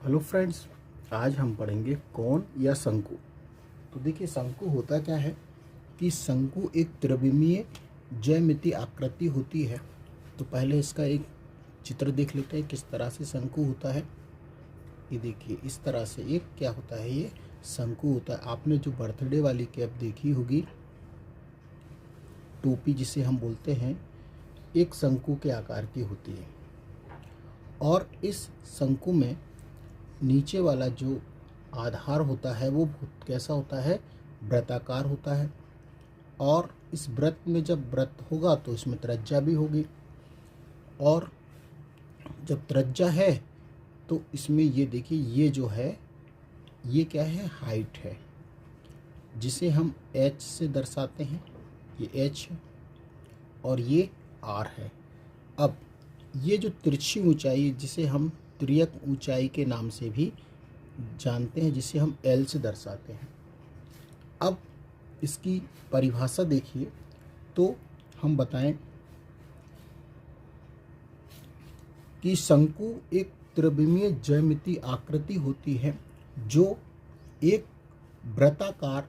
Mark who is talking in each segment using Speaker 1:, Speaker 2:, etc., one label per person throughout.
Speaker 1: Hello friends, आज हम पढ़ेंगे कोण या शंकु। तो देखिए, शंकु होता क्या है कि शंकु एक त्रिविमीय ज्यामितीय आकृति होती है। तो पहले इसका एक चित्र देख लेते हैं किस तरह से शंकु होता है। ये देखिए, इस तरह से एक क्या होता है, ये शंकु होता है। आपने जो बर्थडे वाली कैप देखी होगी, टोपी जिसे हम बोलते हैं, एक शंकु के आकार की होती है। और इस शंकु में नीचे वाला जो आधार होता है वो कैसा होता है, वृत्ताकार होता है। और इस वृत्त में जब वृत्त होगा तो इसमें त्रिज्या भी होगी, और जब त्रिज्या है तो इसमें ये देखिए, ये जो है ये क्या है, हाइट है, जिसे हम h से दर्शाते हैं। ये h है और ये r है। अब ये जो तिरछी ऊंचाई, जिसे हम तिर्यक ऊंचाई के नाम से भी जानते हैं, जिसे हम L से दर्शाते हैं। अब इसकी परिभाषा देखिए, तो हम बताएं कि शंकु एक त्रिविमीय ज्यामितीय आकृति होती है जो एक वृत्ताकार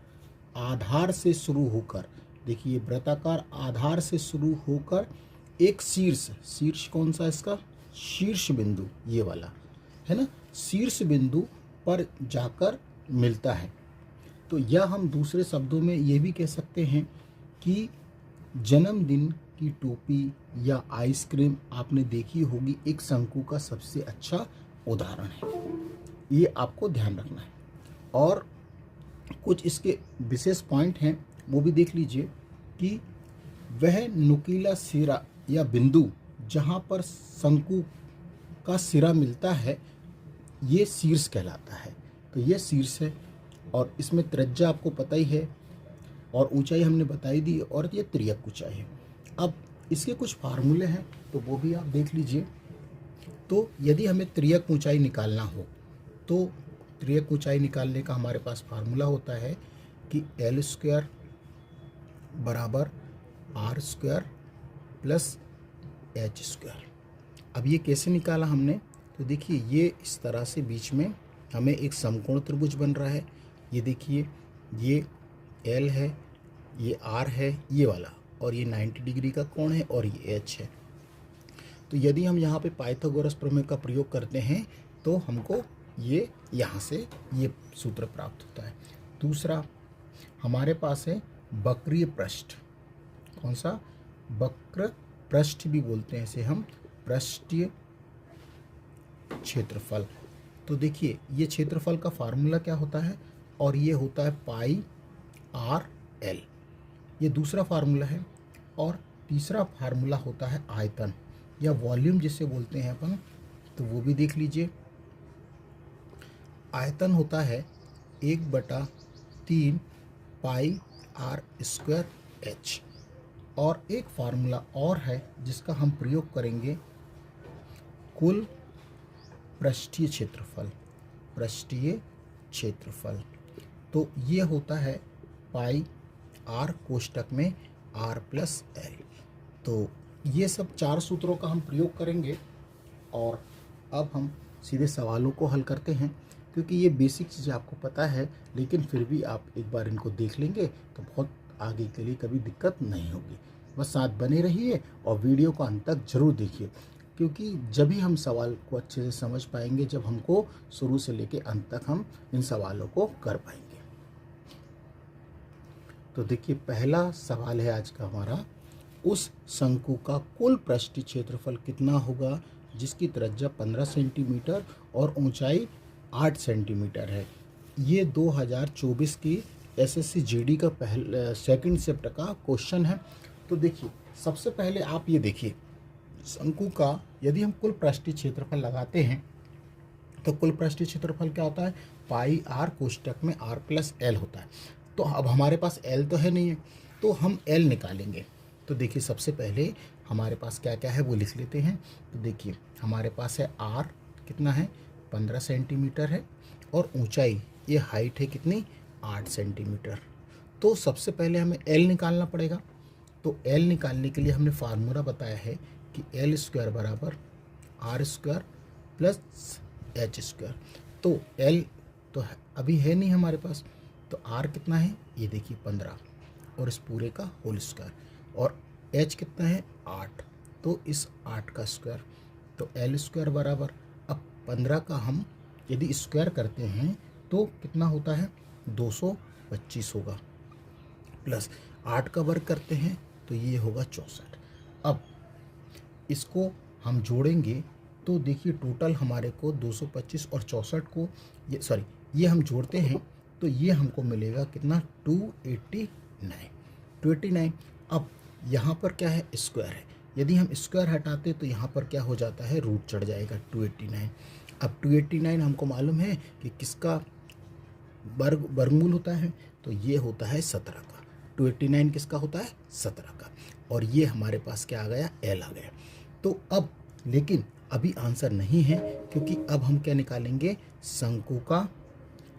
Speaker 1: आधार से शुरू होकर, देखिए वृत्ताकार आधार से शुरू होकर एक शीर्ष कौन सा, इसका शीर्ष बिंदु, ये वाला है ना, शीर्ष बिंदु पर जाकर मिलता है। तो यह हम दूसरे शब्दों में ये भी कह सकते हैं कि जन्मदिन की टोपी या आइसक्रीम आपने देखी होगी, एक शंकु का सबसे अच्छा उदाहरण है। ये आपको ध्यान रखना है। और कुछ इसके विशेष पॉइंट हैं, वो भी देख लीजिए कि वह नुकीला सिरा या बिंदु जहाँ पर शंकु का सिरा मिलता है, ये शीर्ष कहलाता है। तो ये शीर्ष है, और इसमें त्रिज्या आपको पता ही है, और ऊंचाई हमने बताई दी, और ये तिर्यक ऊंचाई है। अब इसके कुछ फार्मूले हैं, तो वो भी आप देख लीजिए। तो यदि हमें तिर्यक ऊंचाई निकालना हो, तो तिर्यक ऊंचाई निकालने का हमारे पास फार्मूला होता है कि L स्क्वायर बराबर R square plus H square. अब ये कैसे निकाला हमने, तो देखिए, ये इस तरह से बीच में हमें एक समकोण त्रिभुज बन रहा है। ये देखिए, ये L है, ये R है, ये वाला, और ये 90 डिग्री का कोण है, और ये H है। तो यदि हम यहाँ पे पाइथागोरस प्रमेय का प्रयोग करते हैं तो हमको ये यहाँ से ये सूत्र प्राप्त होता है। दूसरा हमारे पास है वक्रीय पृष्ठ। कौन सा, वक्र पृष्ठ भी बोलते हैं इसे हम, पृष्ठीय क्षेत्रफल। तो देखिए, ये क्षेत्रफल का फार्मूला क्या होता है, और ये होता है पाई आर एल, ये दूसरा फार्मूला है। और तीसरा फार्मूला होता है आयतन या वॉल्यूम जिसे बोलते हैं अपन, तो वो भी देख लीजिए। आयतन होता है 1/3 पाई आर स्क्वायर एच। और एक फार्मूला और है जिसका हम प्रयोग करेंगे, कुल पृष्ठीय क्षेत्रफल, पृष्ठीय क्षेत्रफल। तो ये होता है पाई आर कोष्टक में आर प्लस एल। तो ये सब चार सूत्रों का हम प्रयोग करेंगे। और अब हम सीधे सवालों को हल करते हैं, क्योंकि ये बेसिक चीज़ें आपको पता है, लेकिन फिर भी आप एक बार इनको देख लेंगे तो बहुत आगे के लिए कभी दिक्कत नहीं होगी। बस साथ बने रहिए और वीडियो को अंत तक जरूर देखिए, क्योंकि जब ही हम सवाल को अच्छे से समझ पाएंगे, जब हमको शुरू से लेकर अंत तक हम इन सवालों को कर पाएंगे। तो देखिए, पहला सवाल है आज का हमारा, उस शंकु का कुल पृष्ठीय क्षेत्रफल कितना होगा जिसकी त्रिज्या 15 सेंटीमीटर और ऊंचाई 8 सेंटीमीटर है। ये 2024 की एसएससी जीडी का सेकंड शिफ्ट का क्वेश्चन है। तो देखिए, सबसे पहले आप ये देखिए, शंकु का यदि हम कुल पृष्ठीय क्षेत्रफल लगाते हैं तो कुल पृष्ठीय क्षेत्रफल क्या होता है, पाई आर कोष्टक में आर प्लस एल होता है। तो अब हमारे पास एल तो है नहीं है, तो हम एल निकालेंगे। तो देखिए, सबसे पहले हमारे पास क्या क्या है वो लिख लेते हैं। तो देखिए, हमारे पास है आर कितना है, 15 सेंटीमीटर है, और ऊंचाई, ये हाइट है कितनी, 8 सेंटीमीटर। तो सबसे पहले हमें एल निकालना पड़ेगा। तो एल निकालने के लिए हमने फार्मूला बताया है कि एल स्क्वायर बराबर R square plus H square. तो एल तो अभी है नहीं हमारे पास, तो आर कितना है, ये देखिए 15 और इस पूरे का होल स्क्वायर, और एच कितना है 8, तो इस 8 का स्क्वायर, तो एल स्क्वायर बराबर, अब 15 का हम यदि स्क्वायर करते हैं तो कितना होता है 225 होगा, प्लस 8 का वर्ग करते हैं तो ये होगा 64। अब इसको हम जोड़ेंगे तो देखिए टोटल हमारे को 225 और 64 को ये हम जोड़ते हैं तो ये हमको मिलेगा कितना 289। अब यहाँ पर क्या है स्क्वायर है, यदि हम स्क्वायर हटाते तो यहाँ पर क्या हो जाता है रूट चढ़ जाएगा 289। अब 289 हमको मालूम है कि किसका वर्गमूल होता है, तो ये होता है 17 का। 289 किसका होता है 17 का, और ये हमारे पास क्या आ गया एल आ गया। तो अब लेकिन अभी आंसर नहीं है, क्योंकि अब हम क्या निकालेंगे शंकु का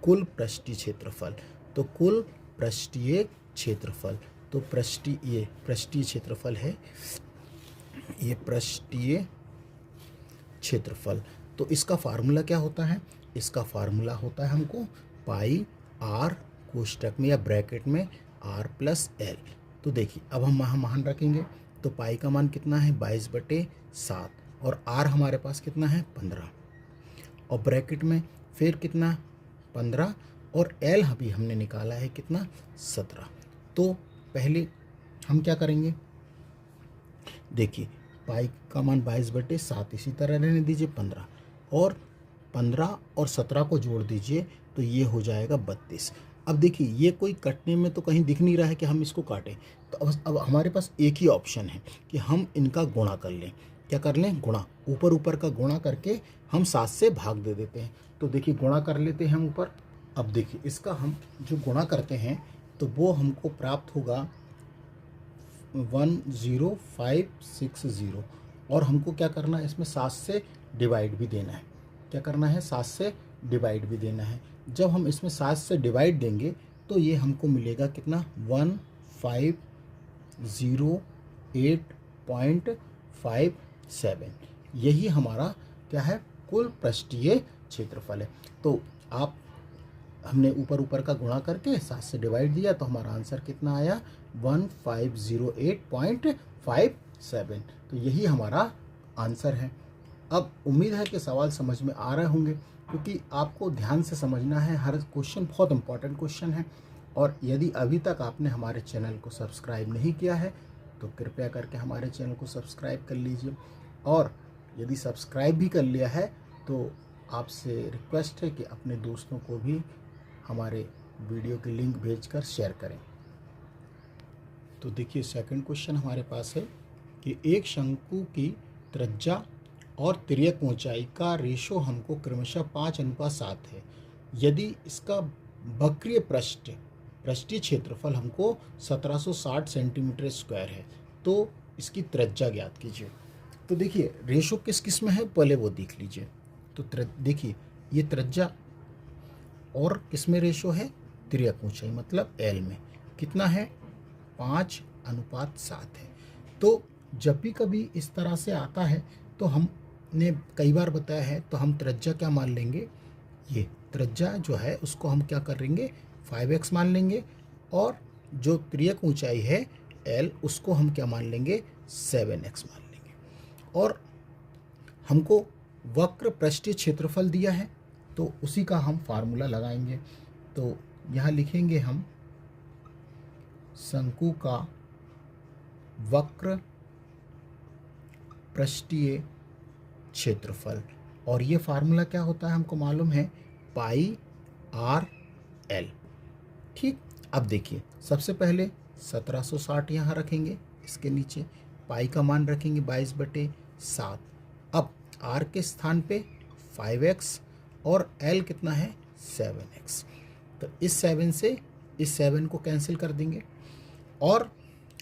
Speaker 1: कुल पृष्ठीय क्षेत्रफल। तो कुल पृष्ठीय क्षेत्रफल, तो पृष्ठीय क्षेत्रफल है ये पृष्ठीय क्षेत्रफल। तो इसका फार्मूला क्या होता है, इसका फार्मूला होता है हमको पाई आर कोष्टक में या ब्रैकेट में आर प्लस एल। तो देखिए अब हम मान रखेंगे, तो पाई का मान कितना है 22/7 और आर हमारे पास कितना है 15, और ब्रैकेट में फिर कितना 15, और एल अभी हमने निकाला है कितना 17। तो पहले हम क्या करेंगे, देखिए पाई का मान 22/7, इसी तरह रहने दीजिए 15 और 17 को जोड़ दीजिए तो ये हो जाएगा 32। अब देखिए ये कोई कटने में तो कहीं दिख नहीं रहा है कि हम इसको काटें, तो अब हमारे पास एक ही ऑप्शन है कि हम इनका गुणा कर लें। क्या कर लें, गुणा, ऊपर का गुणा करके हम 7 से भाग दे देते हैं। तो देखिए गुणा कर लेते हैं हम ऊपर। अब देखिए इसका हम जो गुणा करते हैं तो वो हमको प्राप्त होगा 10560, और हमको क्या करना है इसमें 7 से डिवाइड भी देना है। क्या करना है 7 से डिवाइड भी देना है। जब हम इसमें 7 से डिवाइड देंगे तो ये हमको मिलेगा कितना 1508.57। यही हमारा क्या है कुल पृष्ठीय क्षेत्रफल है। तो आप हमने ऊपर का गुणा करके 7 से डिवाइड दिया तो हमारा आंसर कितना आया 1508.57। तो यही हमारा आंसर है। अब उम्मीद है कि सवाल समझ में आ रहे होंगे, क्योंकि आपको ध्यान से समझना है, हर क्वेश्चन बहुत इंपॉर्टेंट क्वेश्चन है। और यदि अभी तक आपने हमारे चैनल को सब्सक्राइब नहीं किया है तो कृपया करके हमारे चैनल को सब्सक्राइब कर लीजिए, और यदि सब्सक्राइब भी कर लिया है तो आपसे रिक्वेस्ट है कि अपने दोस्तों को भी हमारे वीडियो की लिंक भेजकर शेयर करें। तो देखिए सेकंड क्वेश्चन हमारे पास है कि एक शंकु की त्रिज्या और तिर्यक ऊंचाई का रेशो हमको क्रमशः 5:7 है। यदि इसका वक्रीय पृष्ठीय क्षेत्रफल हमको 1760 सेंटीमीटर स्क्वायर है तो इसकी त्रिज्या ज्ञात कीजिए। तो देखिए रेशो किस किस में है पहले वो देख लीजिए। तो देखिए ये त्रिज्या और किस में रेशो है, तिर्यक ऊंचाई मतलब एल में कितना है 5:7 है। तो जब भी कभी इस तरह से आता है तो हमने कई बार बताया है, तो हम त्रिज्या क्या मान लेंगे, ये त्रिज्या जो है उसको हम क्या करेंगे 5x मान लेंगे, और जो तिर्यक ऊंचाई है l उसको हम क्या मान लेंगे 7x मान लेंगे। और हमको वक्र पृष्ठीय क्षेत्रफल दिया है तो उसी का हम फार्मूला लगाएंगे। तो यहाँ लिखेंगे हम शंकु का वक्र पृष्ठीय क्षेत्रफल, और ये फार्मूला क्या होता है हमको मालूम है पाई आर एल। ठीक, अब देखिए सबसे पहले 1760 यहाँ रखेंगे, इसके नीचे पाई का मान रखेंगे 22/7। अब आर के स्थान पे 5x और एल कितना है 7x। तो इस 7 से इस 7 को कैंसिल कर देंगे, और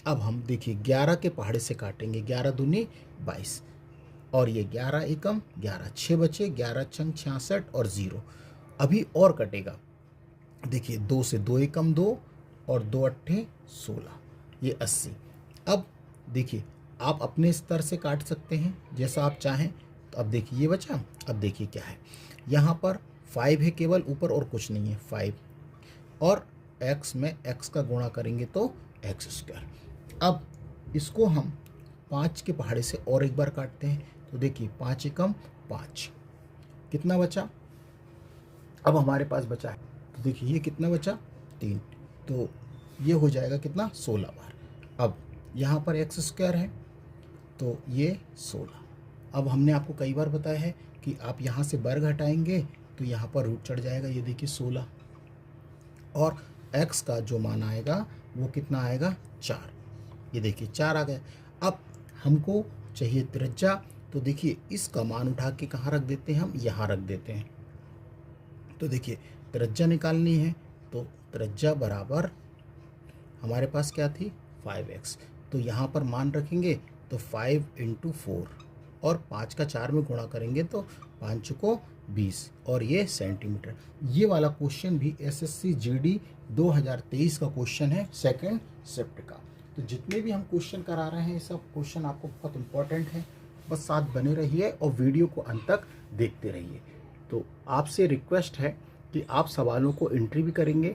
Speaker 1: अब हम देखिए 11 के पहाड़े से काटेंगे, 11 दूनी 22, और ये 11 एकम 11, 6 बचे, 11 छंग 66 और 0 अभी और कटेगा। देखिए 2 से 2 एकम 2 और 2 अट्ठे 16, ये 80। अब देखिए आप अपने स्तर से काट सकते हैं जैसा आप चाहें। तो अब देखिए ये बचा, अब देखिए क्या है यहाँ पर 5 है केवल ऊपर और कुछ नहीं है 5, और x में x का गुणा करेंगे तो x²। अब इसको हम 5 के पहाड़े से और एक बार काटते हैं, तो देखिए 5 एकम 5, कितना बचा, अब हमारे पास बचा है, तो देखिए ये कितना बचा 3, तो ये हो जाएगा कितना 16 बार। अब यहाँ पर x² है तो ये 16। अब हमने आपको कई बार बताया है कि आप यहाँ से वर्ग हटाएंगे तो यहाँ पर रूट चढ़ जाएगा, ये देखिए 16, और x का जो मान आएगा वो कितना आएगा 4, ये देखिए 4 आ गया। अब हमको चाहिए त्रिज्या, तो देखिए इसका मान उठा के कहाँ रख देते हैं, हम यहाँ रख देते हैं। तो देखिए त्रिज्या निकालनी है, तो त्रिज्या बराबर हमारे पास क्या थी 5x, तो यहाँ पर मान रखेंगे तो 5 × 4 और 5 का 4 में गुणा करेंगे तो 5 को 20, और ये सेंटीमीटर। ये वाला क्वेश्चन भी SSC GD 2023 का क्वेश्चन है, सेकंड शिफ्ट का। तो जितने भी हम क्वेश्चन करा रहे हैं ये सब क्वेश्चन आपको बहुत इंपॉर्टेंट है, बस साथ बने रहिए और वीडियो को अंत तक देखते रहिए। तो आपसे रिक्वेस्ट है कि आप सवालों को एंट्री भी करेंगे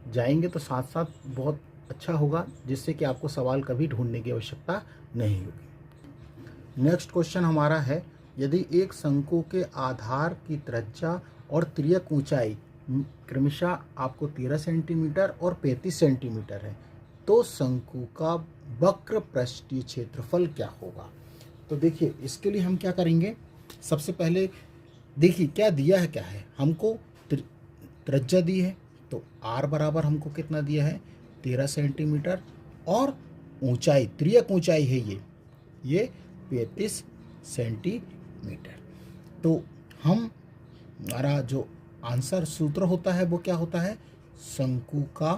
Speaker 1: जाएंगे तो साथ साथ बहुत अच्छा होगा, जिससे कि आपको सवाल कभी ढूंढने की आवश्यकता नहीं होगी। नेक्स्ट क्वेश्चन हमारा है, यदि एक शंकु के आधार की त्रिज्या और तिर्यक ऊंचाई क्रमशः आपको 13 सेंटीमीटर और 35 सेंटीमीटर है, तो शंकु का वक्र पृष्ठीय क्षेत्रफल क्या होगा। तो देखिए इसके लिए हम क्या करेंगे, सबसे पहले देखिए क्या दिया है, क्या है हमको त्रिज्या दी है, तो r बराबर हमको कितना दिया है 13 सेंटीमीटर, और ऊंचाई तिर्यक ऊंचाई है ये 35 सेंटीमीटर। तो हम हमारा जो आंसर सूत्र होता है वो क्या होता है, शंकु का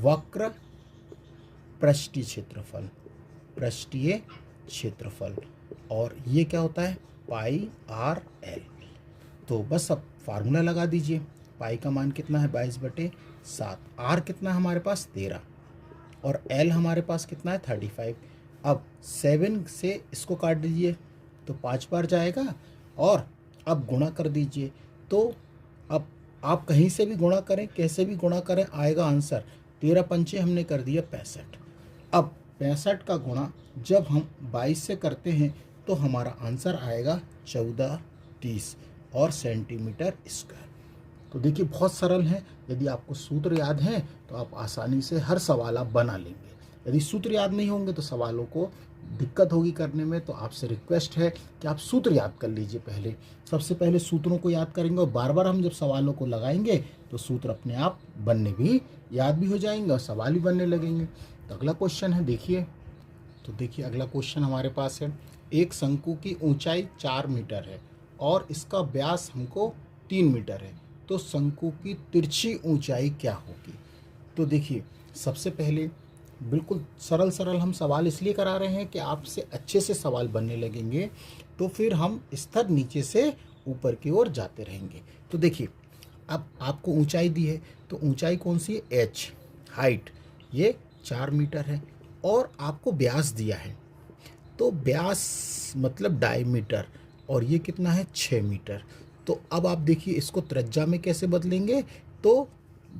Speaker 1: वक्र पृष्ठीय क्षेत्रफल, और ये क्या होता है πr/l। तो बस अब फार्मूला लगा दीजिए, पाई का मान कितना है 22/7, r कितना है हमारे पास 13, और l हमारे पास कितना है 35। अब 7 से इसको काट दीजिए तो 5 बार जाएगा, और अब गुणा कर दीजिए, तो अब आप कहीं से भी गुणा करें, कैसे भी गुणा करें आएगा आंसर। 13 पंचे हमने कर दिया 65। अब 65 का गुणा जब हम 22 से करते हैं तो हमारा आंसर आएगा 1430 और सेंटीमीटर स्क्वायर। तो देखिए बहुत सरल है, यदि आपको सूत्र याद हैं तो आप आसानी से हर सवाल आप बना लेंगे। यदि सूत्र याद नहीं होंगे तो सवालों को दिक्कत होगी करने में, तो आपसे रिक्वेस्ट है कि आप सूत्र याद कर लीजिए। सबसे पहले सूत्रों को याद करेंगे, और बार बार हम जब सवालों को लगाएंगे तो सूत्र अपने आप बनने भी याद भी हो जाएंगे और सवाल भी बनने लगेंगे। तो अगला क्वेश्चन है, देखिए, तो देखिए अगला क्वेश्चन हमारे पास है, एक शंकु की ऊंचाई 4 मीटर है और इसका व्यास हमको 3 मीटर है, तो शंकु की तिरछी ऊंचाई क्या होगी। तो देखिए सबसे पहले बिल्कुल सरल हम सवाल इसलिए करा रहे हैं कि आपसे अच्छे से सवाल बनने लगेंगे, तो फिर हम स्तर नीचे से ऊपर की ओर जाते रहेंगे। तो देखिए अब आपको ऊंचाई दी है, तो ऊंचाई कौन सी है h, हाइट ये 4 मीटर है, और आपको व्यास दिया है, तो व्यास मतलब डायमीटर, और ये कितना है 6 मीटर। तो अब आप देखिए इसको त्रिज्या में कैसे बदलेंगे, तो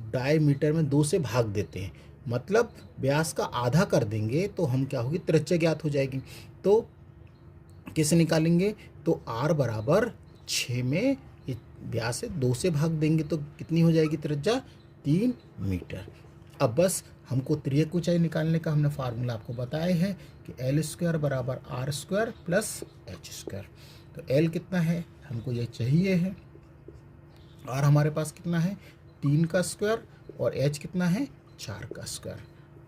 Speaker 1: डायमीटर में 2 से भाग देते हैं, मतलब व्यास का आधा कर देंगे तो हम क्या होगी त्रिज्या ज्ञात हो जाएगी। तो कैसे निकालेंगे, तो r बराबर 6 में ये व्यास से 2 से भाग देंगे तो कितनी हो जाएगी त्रिज्या 3 मीटर। अब बस हमको तिर्यक ऊंचाई निकालने का हमने फार्मूला आपको बताया है कि L² बराबर R² प्लस H²। तो L कितना है हमको ये चाहिए है, R हमारे पास कितना है 3 का स्क्वायर, और H कितना है 4 का स्क्वायर।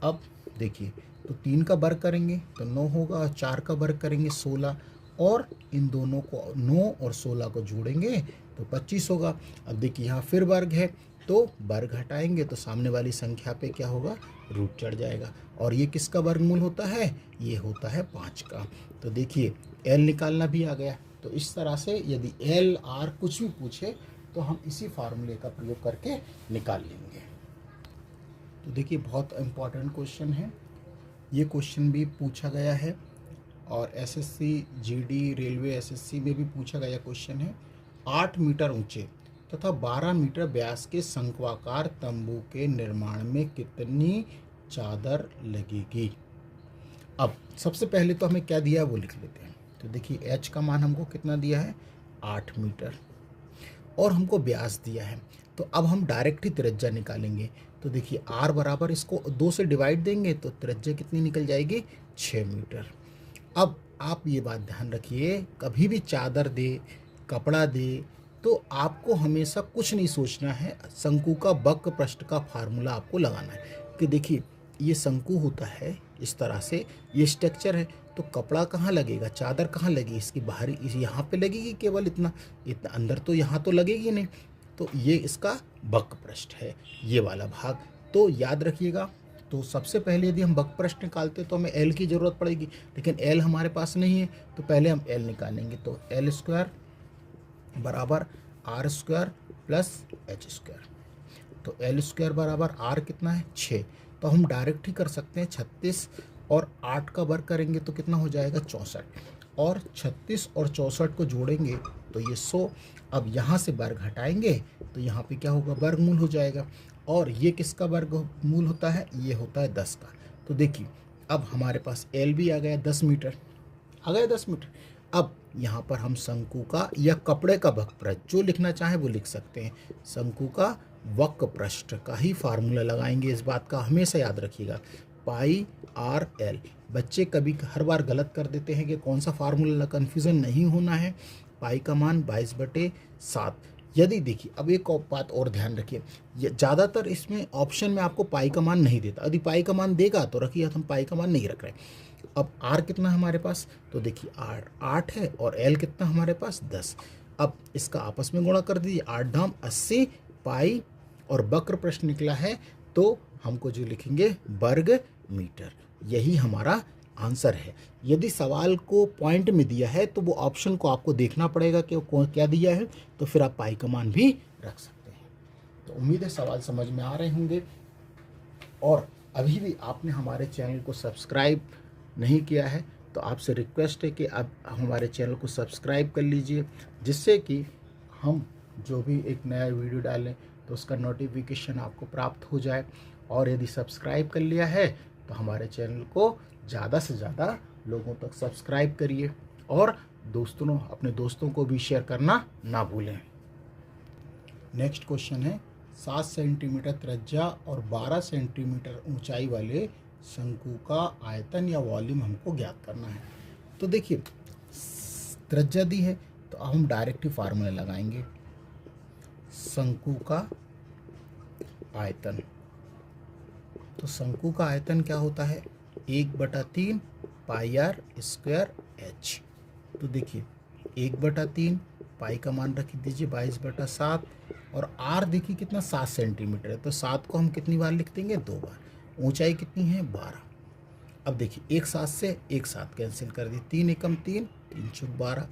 Speaker 1: अब देखिए तो 3 का वर्ग करेंगे तो 9 होगा, और 4 का वर्ग करेंगे 16, और इन दोनों को 9 और 16 को जोड़ेंगे तो 25 होगा। अब देखिए यहाँ फिर वर्ग है, तो वर्ग हटाएंगे तो सामने वाली संख्या पे क्या होगा रूट चढ़ जाएगा, और ये किसका वर्गमूल होता है, ये होता है 5 का। तो देखिए L निकालना भी आ गया। तो इस तरह से यदि L R कुछ भी पूछे तो हम इसी फार्मूले का प्रयोग करके निकाल लेंगे। तो देखिए बहुत इम्पॉर्टेंट क्वेश्चन है, ये क्वेश्चन भी पूछा गया है और एसएससी, जीडी, रेलवे, एसएससी में भी पूछा गया क्वेश्चन है। 8 मीटर ऊंचे तथा 12 मीटर व्यास के शंक्वाकार तंबू के निर्माण में कितनी चादर लगेगी। अब सबसे पहले तो हमें क्या दिया है वो लिख लेते हैं। तो देखिए एच का मान हमको कितना दिया है 8 मीटर और हमको व्यास दिया है। तो अब हम डायरेक्ट ही त्रिज्या निकालेंगे। तो देखिए आर बराबर इसको 2 से डिवाइड देंगे तो त्रिज्या कितनी निकल जाएगी 6 मीटर। अब आप ये बात ध्यान रखिए, कभी भी चादर दे, कपड़ा दे, तो आपको हमेशा कुछ नहीं सोचना है, शंकु का वक्र पृष्ठ का फार्मूला आपको लगाना है कि देखिए ये शंकु होता है इस तरह से, ये स्ट्रक्चर है, तो कपड़ा कहाँ लगेगा, चादर कहाँ लगेगी, इसकी बाहरी इस यहाँ पे लगेगी, केवल इतना इतना अंदर तो यहाँ तो लगेगी नहीं। तो ये इसका वक्र पृष्ठ है, ये वाला भाग। तो याद रखिएगा। तो सबसे पहले यदि हम वक्र पृष्ठ निकालते तो हमें एल की ज़रूरत पड़ेगी, लेकिन एल हमारे पास नहीं है, तो पहले हम एल निकालेंगे। तो एल स्क्वायर बराबर R square plus H square. तो एल स्क्वायर बराबर आर कितना है 6। तो हम डायरेक्ट ही कर सकते हैं, 36 और 8 का वर्ग करेंगे तो कितना हो जाएगा 64, और 36 और 64 को जोड़ेंगे तो ये 100। अब यहाँ से वर्ग हटाएंगे तो यहाँ पे क्या होगा वर्गमूल हो जाएगा, और ये किसका वर्गमूल होता है, ये होता है 10 का। तो देखिए अब हमारे पास एल भी आ गया 10 मीटर, आ गया 10 मीटर। अब यहाँ पर हम शंकु का या कपड़े का वक्र पृष्ठ जो लिखना चाहे वो लिख सकते हैं। शंकु का वक्र पृष्ठ का ही फार्मूला लगाएंगे, इस बात का हमेशा याद रखिएगा, पाई आर एल। बच्चे कभी हर बार गलत कर देते हैं कि कौन सा फार्मूला, कन्फ्यूज़न नहीं होना है। पाई का मान 22/7। यदि देखिए अब एक और बात और ध्यान रखिए, ज़्यादातर इसमें ऑप्शन में आपको पाई का मान नहीं देता, यदि पाई का मान देगा तो रखिए, हम पाई का मान नहीं रख रहे। अब आर कितना है हमारे पास, तो देखिए आर 8 है और एल कितना हमारे पास 10। अब इसका आपस में गुणा कर दीजिए, 8 दाम 80 पाई और वक्र पृष्ठ निकला है, तो हमको जो लिखेंगे वर्ग मीटर, यही हमारा आंसर है। यदि सवाल को पॉइंट में दिया है तो वो ऑप्शन को आपको देखना पड़ेगा कि वो क्या दिया है, तो फिर आप पाई का मान भी रख सकते हैं। तो उम्मीद है सवाल समझ में आ रहे होंगे, और अभी भी आपने हमारे चैनल को सब्सक्राइब नहीं किया है तो आपसे रिक्वेस्ट है कि आप हमारे चैनल को सब्सक्राइब कर लीजिए, जिससे कि हम जो भी एक नया वीडियो डालें तो उसका नोटिफिकेशन आपको प्राप्त हो जाए। और यदि सब्सक्राइब कर लिया है तो हमारे चैनल को ज़्यादा से ज़्यादा लोगों तक सब्सक्राइब करिए, और अपने दोस्तों को भी शेयर करना ना भूलें। नेक्स्ट क्वेश्चन है, 7 सेंटीमीटर त्रिज्या और 12 सेंटीमीटर ऊंचाई वाले शंकु का आयतन या वॉल्यूम हमको ज्ञात करना है। तो देखिए त्रिज्या दी है तो हम डायरेक्ट ही फार्मूला लगाएंगे, शंकु का आयतन। तो शंकु का आयतन क्या होता है 1/3 पाई आर स्क्वायर एच। तो देखिए 1/3 पाई का मान रख दीजिए 22/7, और आर देखिए कितना 7 सेंटीमीटर है, तो 7 को हम कितनी बार लिख देंगे 2 बार। ऊंचाई कितनी है 12। अब देखिए एक 7 से एक 7 कैंसिल कर दी, 3 एकम 3, 3 चौक 12।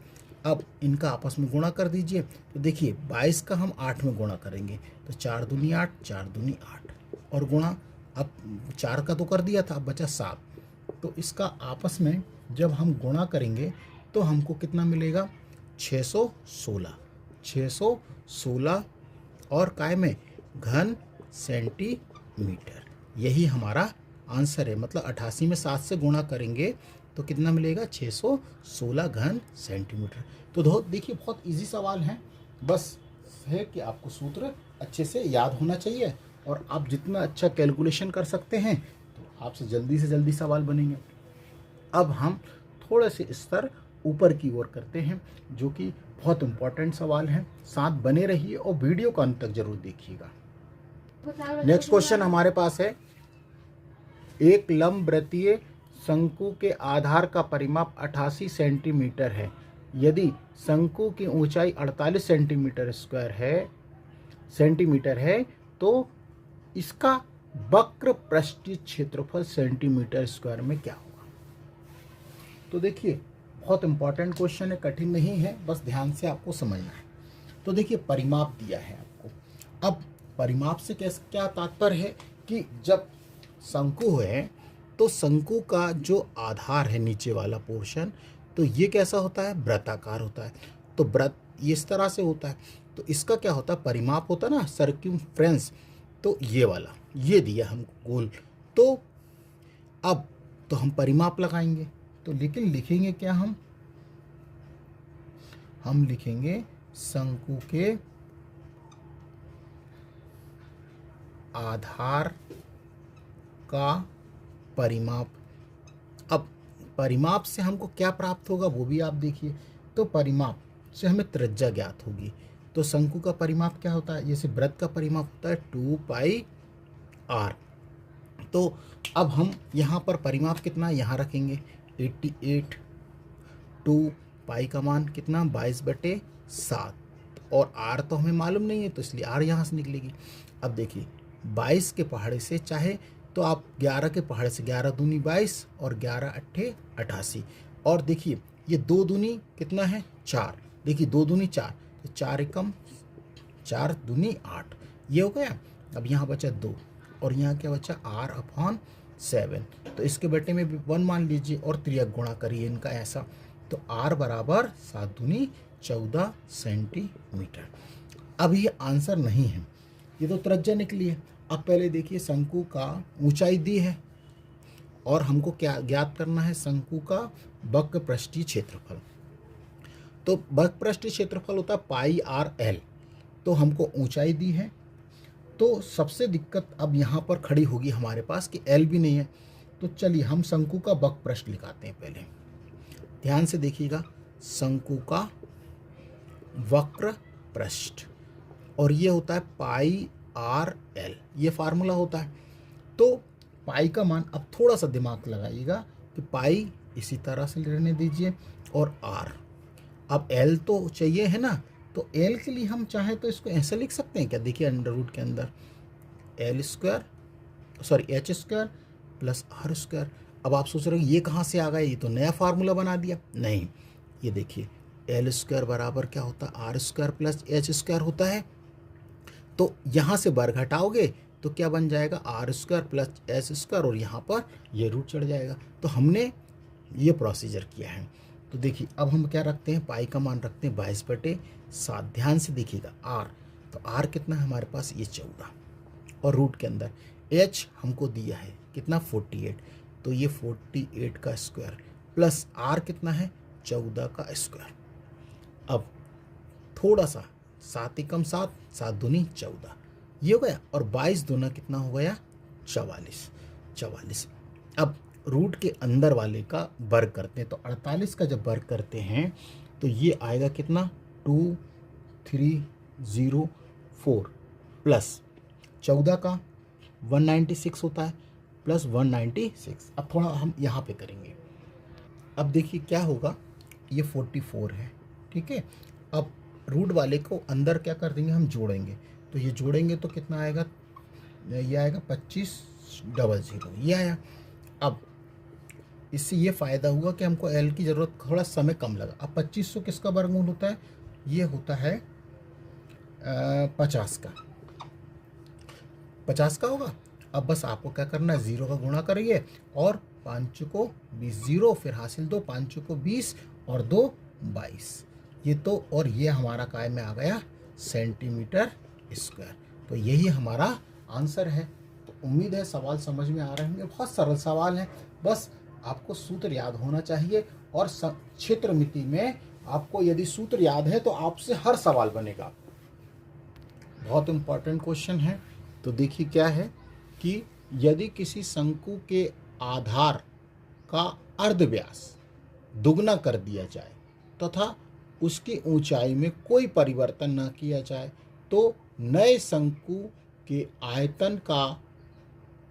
Speaker 1: अब इनका आपस में गुणा कर दीजिए, तो देखिए 22 का हम 8 में गुणा करेंगे तो 4 दूनी 8, 4 दूनी 8, और गुणा अब 4 का तो कर दिया था, अब बचा 7। तो इसका आपस में जब हम गुणा करेंगे तो हमको कितना मिलेगा 616 और काय में घन सेंटीमीटर, यही हमारा आंसर है। मतलब 88 में 7 से गुणा करेंगे तो कितना मिलेगा 616 घन सेंटीमीटर। तो देखिए बहुत इजी सवाल है, बस है कि आपको सूत्र अच्छे से याद होना चाहिए, और आप जितना अच्छा कैलकुलेशन कर सकते हैं तो आपसे जल्दी से जल्दी सवाल बनेंगे। अब हम थोड़े से स्तर ऊपर की ओर करते हैं, जो कि बहुत इम्पोर्टेंट सवाल हैं। साथ बने रहिए और वीडियो को अंत तक जरूर देखिएगा। नेक्स्ट क्वेश्चन हमारे पास है, एक लंबवृत्तीय शंकु के आधार का परिमाप 88 सेंटीमीटर है। यदि शंकु की ऊंचाई 48 सेंटीमीटर है तो इसका वक्र पृष्ठीय क्षेत्रफल सेंटीमीटर स्क्वायर में क्या होगा। तो देखिए बहुत इंपॉर्टेंट क्वेश्चन है, कठिन नहीं है, बस ध्यान से आपको समझना है। तो देखिए परिमाप दिया है आपको। अब परिमाप से क्या तात्पर्य है कि जब शंकु है तो शंकु का जो आधार है नीचे वाला पोर्शन, तो ये कैसा होता है, वृत्ताकार होता है। तो वृत्त इस तरह से होता है। तो इसका क्या होता है, परिमाप होता है ना, सर्क्यूम्फ्रेंस। तो ये वाला ये दिया हमको गोल। तो अब तो हम परिमाप लगाएंगे, तो लेकिन लिखेंगे क्या, हम लिखेंगे शंकु के आधार का परिमाप। अब परिमाप से हमको क्या प्राप्त होगा वो भी आप देखिए। तो परिमाप से हमें त्रिज्या ज्ञात होगी। तो शंकु का परिमाप क्या होता है, जैसे वृत्त का परिमाप होता है 2πr। तो अब हम यहाँ पर परिमाप कितना यहाँ रखेंगे 88। 2 पाई का मान कितना 22/7, और r तो हमें मालूम नहीं है, तो इसलिए r यहाँ से निकलेगी। अब देखिए 22 के पहाड़े से चाहे तो आप 11 के पहाड़े से 11 दूनी 22 और 11 अट्ठे 88। और देखिए ये 2 दूनी कितना है 4, देखिए 2 दूनी 4, तो 4 एकम 4 दूनी 8, ये हो गया। अब यहाँ बचा 2 और यहाँ क्या बचा r/7। तो इसके बेटे में भी 1 मान लीजिए और त्रियक गुणा करिए इनका ऐसा। तो r बराबर 7 दूनी 14 सेंटीमीटर। अब ये आंसर नहीं है, ये तो त्रिज्या निकली है। अब पहले देखिए शंकु का ऊंचाई दी है और हमको क्या ज्ञात करना है, शंकु का वक्र पृष्ठीय क्षेत्रफल। तो वक्र पृष्ठीय क्षेत्रफल होता है πr/l। तो हमको ऊंचाई दी है, तो सबसे दिक्कत अब यहाँ पर खड़ी होगी हमारे पास कि l भी नहीं है। तो चलिए हम शंकु का वक्र पृष्ठ लिखाते हैं। पहले ध्यान से देखिएगा, शंकु का वक्र पृष्ठ, और ये होता है πr/l, ये फार्मूला होता है। तो पाई का मान, अब थोड़ा सा दिमाग लगाइएगा कि पाई इसी तरह से रहने दीजिए और r, अब l तो चाहिए है ना, तो l के लिए हम चाहें तो इसको ऐसे लिख सकते हैं क्या, देखिए अंडर रूट के अंदर h² प्लस r²। अब आप सोच रहे हो ये कहाँ से आ गया, ये तो नया फार्मूला बना दिया। नहीं, ये देखिए l² बराबर क्या होता है r² प्लस h² होता है। तो यहाँ से वर्ग हटाओगे तो क्या बन जाएगा r² प्लस h², और यहाँ पर ये रूट चढ़ जाएगा। तो हमने ये प्रोसीजर किया है। तो देखिए अब हम क्या रखते हैं, पाई का मान रखते हैं 22/7। ध्यान से देखिएगा r, तो r कितना है हमारे पास ये 14, और रूट के अंदर h हमको दिया है कितना 48, तो ये 48 का स्क्वायर प्लस r कितना है 14 का स्क्वायर। अब थोड़ा सा 7 एकम 7, 7 दूनी 14, ये हो गया, और 22 दूना कितना हो गया 44। अब रूट के अंदर वाले का वर्ग करते हैं, तो 48 का जब वर्ग करते हैं तो ये आएगा कितना 2304 प्लस 14 का 196 होता है प्लस 196। अब थोड़ा हम यहाँ पे करेंगे। अब देखिए क्या होगा, ये 44 है, ठीक है। अब रूट वाले को अंदर क्या कर देंगे, हम जोड़ेंगे। तो ये जोड़ेंगे तो कितना आएगा, ये आएगा 2500, ये आया। अब इससे ये फ़ायदा हुआ कि हमको एल की ज़रूरत थोड़ा समय कम लगा। अब 2500 किसका वर्गमूल होता है, ये होता है 50 का होगा। अब बस आपको क्या करना है, 0 का गुणा करिए और 5 को 20, 0 फिर हासिल 2, 5 को 20 और 2 22, ये तो, और ये हमारा काय में आ गया सेंटीमीटर स्क्वायर। तो यही हमारा आंसर है। तो उम्मीद है सवाल समझ में आ रहे होंगे। बहुत सरल सवाल है, बस आपको सूत्र याद होना चाहिए, और क्षेत्र मिति में आपको यदि सूत्र याद है तो आपसे हर सवाल बनेगा। बहुत इम्पोर्टेंट क्वेश्चन है। तो देखिए क्या है कि यदि किसी शंकु के आधार का अर्धव्यास दुगना कर दिया जाए तथा उसकी ऊंचाई में कोई परिवर्तन न किया जाए, तो नए शंकु के आयतन का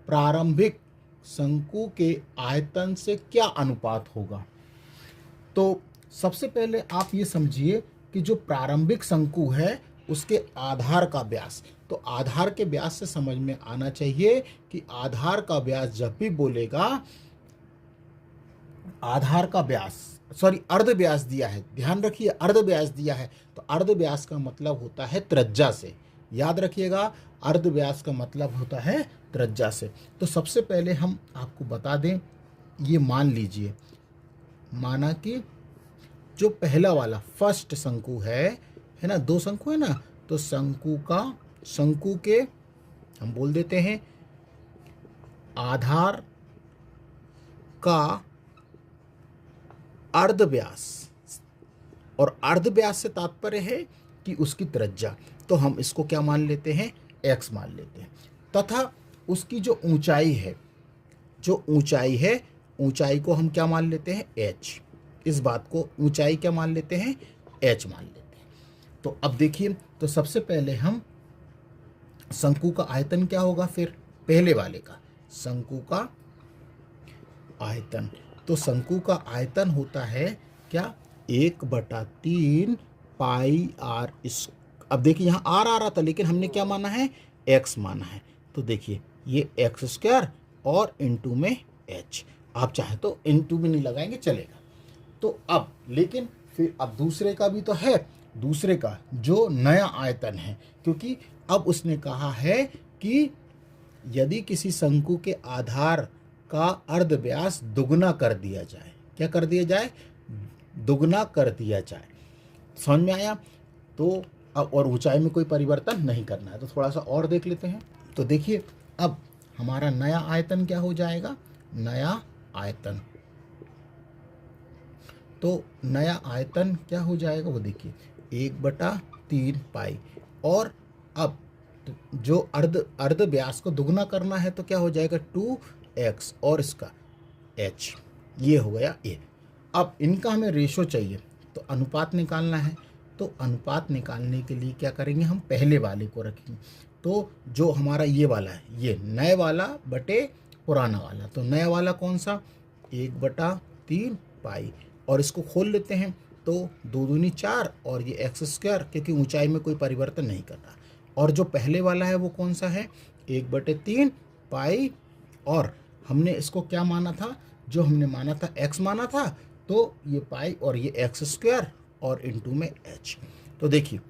Speaker 1: प्रारंभिक शंकु के आयतन से क्या अनुपात होगा। तो सबसे पहले आप ये समझिए कि जो प्रारंभिक शंकु है उसके आधार का व्यास, तो आधार के व्यास से समझ में आना चाहिए कि आधार का व्यास जब भी बोलेगा, आधार का व्यास अर्ध व्यास दिया है, ध्यान रखिए अर्ध व्यास दिया है, तो अर्ध व्यास का मतलब होता है त्रिज्या से। याद रखिएगा अर्ध व्यास का मतलब होता है त्रिज्या से। तो सबसे पहले हम आपको बता दें, ये मान लीजिए, माना कि जो पहला वाला फर्स्ट शंकु है ना, दो शंकु है ना, तो शंकु के हम बोल देते हैं आधार का अर्धव्यास, और अर्धव्यास से तात्पर्य है कि उसकी त्रिज्या, तो हम इसको क्या मान लेते हैं, x मान लेते हैं। तथा उसकी जो ऊंचाई है, ऊंचाई को हम क्या मान लेते हैं, h। इस बात को ऊंचाई क्या मान लेते हैं, h मान लेते हैं। तो अब देखिए, तो सबसे पहले हम शंकु का आयतन क्या होगा, फिर पहले वाले का शंकु का आयतन, तो शंकु का आयतन होता है क्या, 1/3 पाई आर। इस अब देखिए यहाँ आर आ रहा था, लेकिन हमने क्या माना है, x माना है। तो देखिए ये x² और इंटू में h, आप चाहे तो इंटू भी नहीं लगाएंगे चलेगा। तो अब लेकिन फिर अब दूसरे का भी तो है, दूसरे का जो नया आयतन है, क्योंकि अब उसने कहा है कि यदि किसी शंकु के आधार का अर्धव्यास दुगना कर दिया जाए, क्या कर दिया जाए, दुगना कर दिया जाए। समझ में आया। तो अब और ऊंचाई में कोई परिवर्तन नहीं करना है। तो थोड़ा सा और देख लेते हैं। तो देखिए अब हमारा नया आयतन क्या हो जाएगा, नया आयतन, तो नया आयतन क्या हो जाएगा, वो देखिए 1/3 पाई, और अब जो अर्ध व्यास को दुगना करना है तो क्या हो जाएगा 2x और इसका h, ये हो गया ये। अब इनका हमें रेशो चाहिए, तो अनुपात निकालना है। तो अनुपात निकालने के लिए क्या करेंगे, हम पहले वाले को रखेंगे। तो जो हमारा ये वाला है, ये नए वाला बटे पुराना वाला, तो नया वाला कौन सा, 1/3 पाई, और इसको खोल लेते हैं। तो 2 दूनी 4 और ये x², क्योंकि ऊंचाई में कोई परिवर्तन नहीं करना। और जो पहले वाला है वो कौन सा है, 1/3 पाई, और हमने इसको क्या माना था, जो हमने माना था x माना था, तो ये पाई और ये x² और इंटू में h। तो देखिए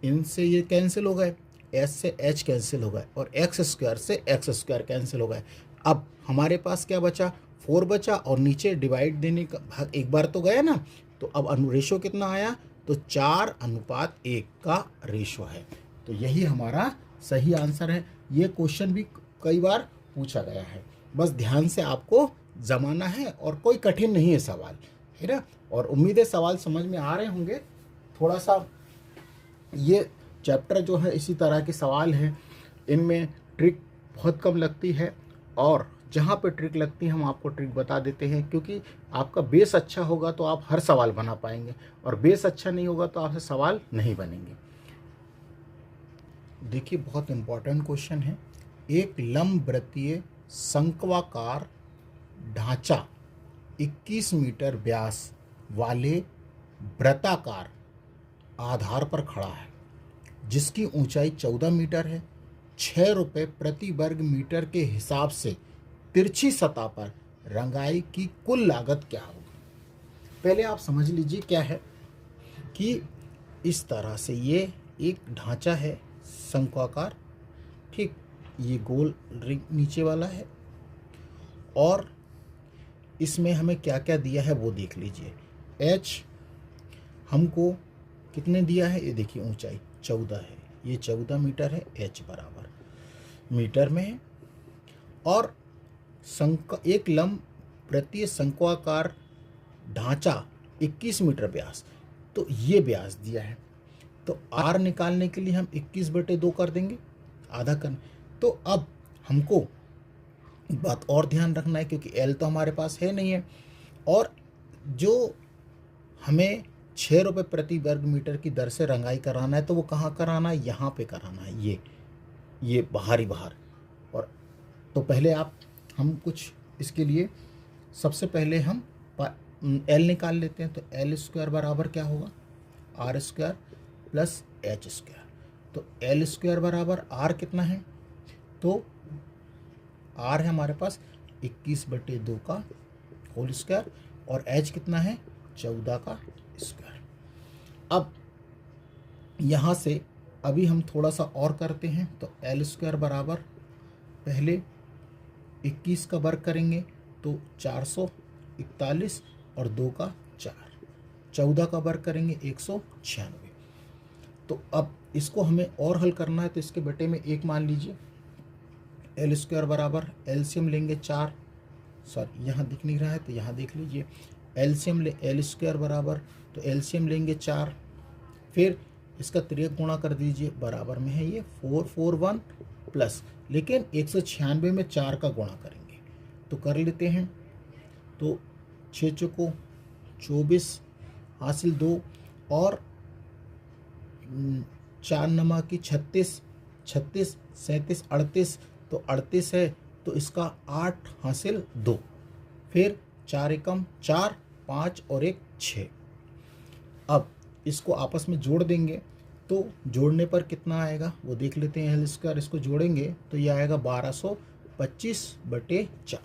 Speaker 1: इनसे ये कैंसिल हो गए, s से h कैंसिल हो गए, और x² से x² कैंसिल हो गए। अब हमारे पास क्या बचा, 4 बचा, और नीचे डिवाइड देने का भाग एक बार तो गया ना। तो अब रेशो कितना आया, तो 4:1 का रेशो है। तो यही हमारा सही आंसर है। ये क्वेश्चन भी कई बार पूछा गया है, बस ध्यान से आपको जमाना है, और कोई कठिन नहीं है सवाल, है ना। और उम्मीद है सवाल समझ में आ रहे होंगे। थोड़ा सा ये चैप्टर जो है इसी तरह के सवाल हैं, इनमें ट्रिक बहुत कम लगती है, और जहाँ पे ट्रिक लगती है हम आपको ट्रिक बता देते हैं, क्योंकि आपका बेस अच्छा होगा तो आप हर सवाल बना पाएंगे, और बेस अच्छा नहीं होगा तो आपसे सवाल नहीं बनेंगे। देखिए बहुत इम्पोर्टेंट क्वेश्चन है। एक लंबवृत्तीय शंक्वाकार ढांचा 21 मीटर व्यास वाले वृत्ताकार आधार पर खड़ा है, जिसकी ऊंचाई 14 मीटर है। 6 रुपये प्रति वर्ग मीटर के हिसाब से तिरछी सतह पर रंगाई की कुल लागत क्या होगी। पहले आप समझ लीजिए क्या है कि इस तरह से ये एक ढांचा है शंक्वाकार, ठीक, ये गोल रिंग नीचे वाला है, और इसमें हमें क्या क्या दिया है वो देख लीजिए। h हमको कितने दिया है, ये देखिए ऊंचाई 14 है, ये 14 मीटर है, h बराबर मीटर में है। और एक लंबवृत्तीय शंक्वाकार ढांचा 21 मीटर व्यास, तो ये व्यास दिया है। तो r निकालने के लिए हम 21/2 कर देंगे, आधा कर। तो अब हमको एक बात और ध्यान रखना है, क्योंकि l तो हमारे पास है नहीं है, और जो हमें 6 रुपये प्रति वर्ग मीटर की दर से रंगाई कराना है, तो वो कहाँ कराना है, यहाँ पे कराना है, ये बाहर। और तो पहले हम कुछ इसके लिए सबसे पहले हम l निकाल लेते हैं। तो l² बराबर क्या होगा, r² प्लस h²। तो l² बराबर r कितना है, तो r है हमारे पास 21/2 का होल स्क्वायर, और h कितना है 14 का स्क्वायर। अब यहाँ से अभी हम थोड़ा सा और करते हैं। तो l² बराबर पहले 21 का वर्ग करेंगे तो 441 और 2 का 4, 14 का वर्ग करेंगे 196। तो अब इसको हमें और हल करना है, तो इसके बटे में 1 मान लीजिए। एल स्क्वायर बराबर एलसीएम लेंगे 4, सॉरी यहाँ दिख नहीं रहा है तो यहाँ देख लीजिए, एलसीएम ले एल स्क्वायर बराबर, तो एलसीएम लेंगे 4, फिर इसका तिर्यक गुणा कर दीजिए, बराबर में है ये 441 प्लस, लेकिन 196 में 4 का गुणा करेंगे तो कर लेते हैं। तो 6 चौको 24 हासिल 2 और 4 नमा की 36, 36 37 38, तो 38 है तो इसका 8 हासिल 2, फिर 4 एकम 4, 5 और 1 6। अब इसको आपस में जोड़ देंगे तो जोड़ने पर कितना आएगा वो देख लेते हैं। एल स्क्वायर इसको जोड़ेंगे तो ये आएगा 1225/4।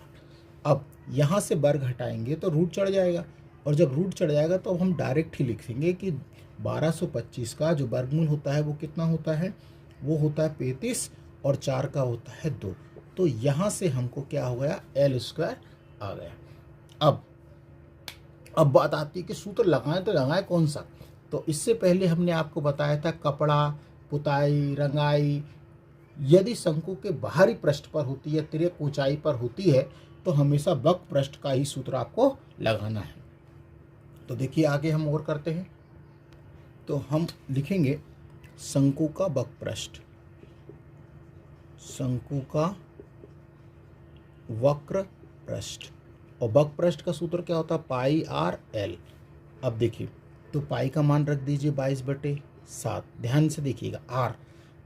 Speaker 1: अब यहाँ से वर्ग हटाएंगे तो रूट चढ़ जाएगा, और जब रूट चढ़ जाएगा तो अब हम डायरेक्ट ही लिखेंगे कि 1225 का जो वर्गमूल होता है वो कितना होता है, वो होता है 35 और 4 का होता है 2। तो यहाँ से हमको क्या हो गया, एल स्क्वायर आ गया। अब बात आती है कि सूत्र लगाएं तो लगाएं कौन सा। तो इससे पहले हमने आपको बताया था कपड़ा, पुताई, रंगाई यदि शंकु के बाहरी पृष्ठ पर होती है, तिर्यक ऊंचाई पर होती है, तो हमेशा वक्र पृष्ठ का ही सूत्र आपको लगाना है। तो देखिए आगे हम और करते हैं, तो हम लिखेंगे शंकु का वक्र पृष्ठ, शंकु का वक्र पृष्ठ, और वक्र पृष्ठ का सूत्र क्या होता है, पाई आर एल। अब देखिए तो पाई का मान रख दीजिए 22/7, ध्यान से देखिएगा आर,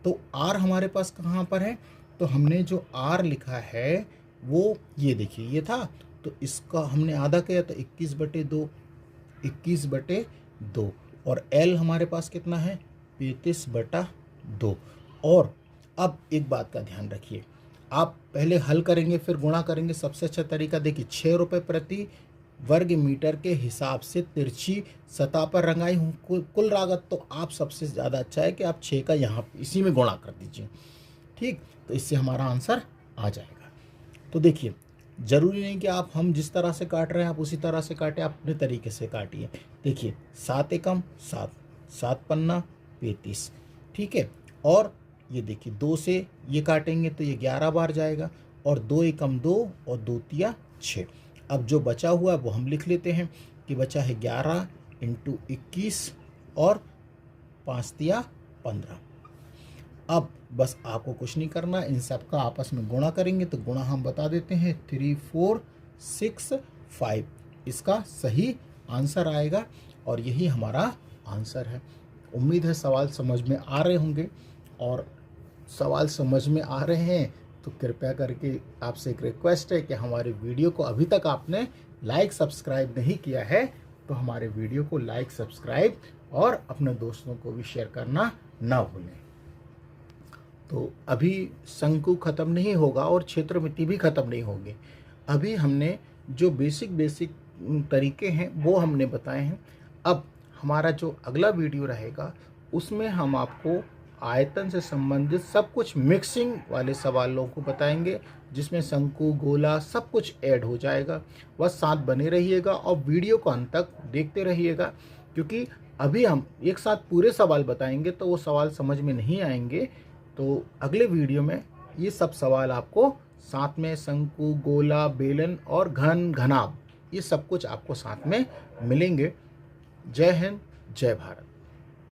Speaker 1: तो आर हमारे पास कहाँ पर है, तो हमने जो आर लिखा है वो ये देखिए ये था, तो इसका हमने आधा किया तो 21/2, 21/2, और एल हमारे पास कितना है 35/2। और अब एक बात का ध्यान रखिए, आप पहले हल करेंगे फिर गुणा करेंगे, सबसे अच्छा तरीका देखिए 6 रुपये प्रति वर्ग मीटर के हिसाब से तिरछी सतह पर रंगाई हूँ कुल लागत, तो आप सबसे ज़्यादा अच्छा है कि आप 6 का यहाँ इसी में गुणा कर दीजिए, ठीक, तो इससे हमारा आंसर आ जाएगा। तो देखिए ज़रूरी नहीं कि आप हम जिस तरह से काट रहे हैं आप उसी तरह से काटें, आप अपने तरीके से काटिए। देखिए 7 एकम 7, 7 पन्ना 35, ठीक है, और ये देखिए 2 से ये काटेंगे तो ये 11 बार जाएगा, और 2 एकम 2 और 2 तिया 6। अब जो बचा हुआ है वो हम लिख लेते हैं कि बचा है 11 × 21 और 5 तिया 15। अब बस आपको कुछ नहीं करना, इन सब का आपस में गुणा करेंगे, तो गुणा हम बता देते हैं 3465, इसका सही आंसर आएगा, और यही हमारा आंसर है। उम्मीद है सवाल समझ में आ रहे होंगे, और सवाल समझ में आ रहे हैं तो कृपया करके आपसे एक रिक्वेस्ट है कि हमारे वीडियो को अभी तक आपने लाइक सब्सक्राइब नहीं किया है तो हमारे वीडियो को लाइक सब्सक्राइब और अपने दोस्तों को भी शेयर करना ना भूलें। तो अभी शंकु खत्म नहीं होगा और क्षेत्रमिति भी खत्म नहीं होगी। अभी हमने जो बेसिक तरीके हैं वो हमने बताए हैं। अब हमारा जो अगला वीडियो रहेगा उसमें हम आपको आयतन से संबंधित सब कुछ मिक्सिंग वाले सवालों को बताएंगे, जिसमें शंकु, गोला सब कुछ ऐड हो जाएगा। बस साथ बने रहिएगा और वीडियो को अंत तक देखते रहिएगा, क्योंकि अभी हम एक साथ पूरे सवाल बताएंगे तो वो सवाल समझ में नहीं आएंगे। तो अगले वीडियो में ये सब सवाल आपको साथ में शंकु, गोला, बेलन और घनाभ ये सब कुछ आपको साथ में मिलेंगे। जय हिंद, जय भारत।